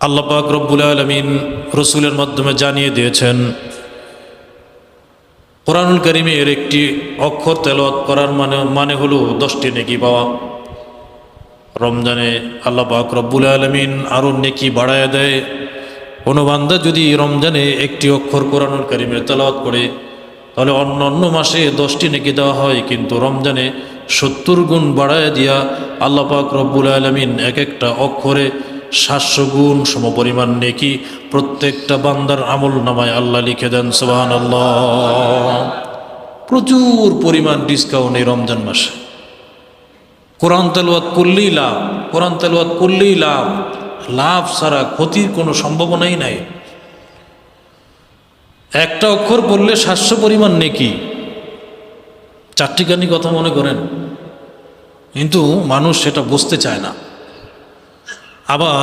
আল্লাহ পাক রব্বুল আলামিন রসুলের মাধ্যমে জানিয়ে দিয়েছেন, কোরআনুল কারীমের একটি অক্ষর তেলাওয়াত করার মানে হলো 10টি নেকি পাওয়া। রমজানে আল্লাহ পাক রব্বুল আলামিন আরও নেকি বাড়ায়া দেয়। কোনো বান্দা যদি রমজানে একটি অক্ষর কোরআনুল কারীমের তেলাওয়াত করে তাহলে অন্য মাসে 10টি নেকি দেওয়া হয়, কিন্তু রমজানে 70 গুণ বাড়ায়া দিয়া আল্লাহ পাক রব্বুল আলামিন এক একটা অক্ষরে 700 গুণ সমপরিমাণ নেকি প্রত্যেকটা বান্দার আমল নামায় আল্লাহ লিখে দেন। সুবহানাল্লাহ। প্রচুর পরিমাণ ডিসকাউন্ট এই রমজান মাসে। কোরআন তেলাওয়াত করলেই লাভ, কোরআন তেলাওয়াত করলেই লাভ, লাভ ছাড়া ক্ষতির কোনো সম্ভাবনাই নাই। একটা অক্ষর পড়লে 700 পরিমাণ নেকি, চারটিখানি কথা মনে করেন, কিন্তু মানুষ সেটা বুঝতে চায় না। আবার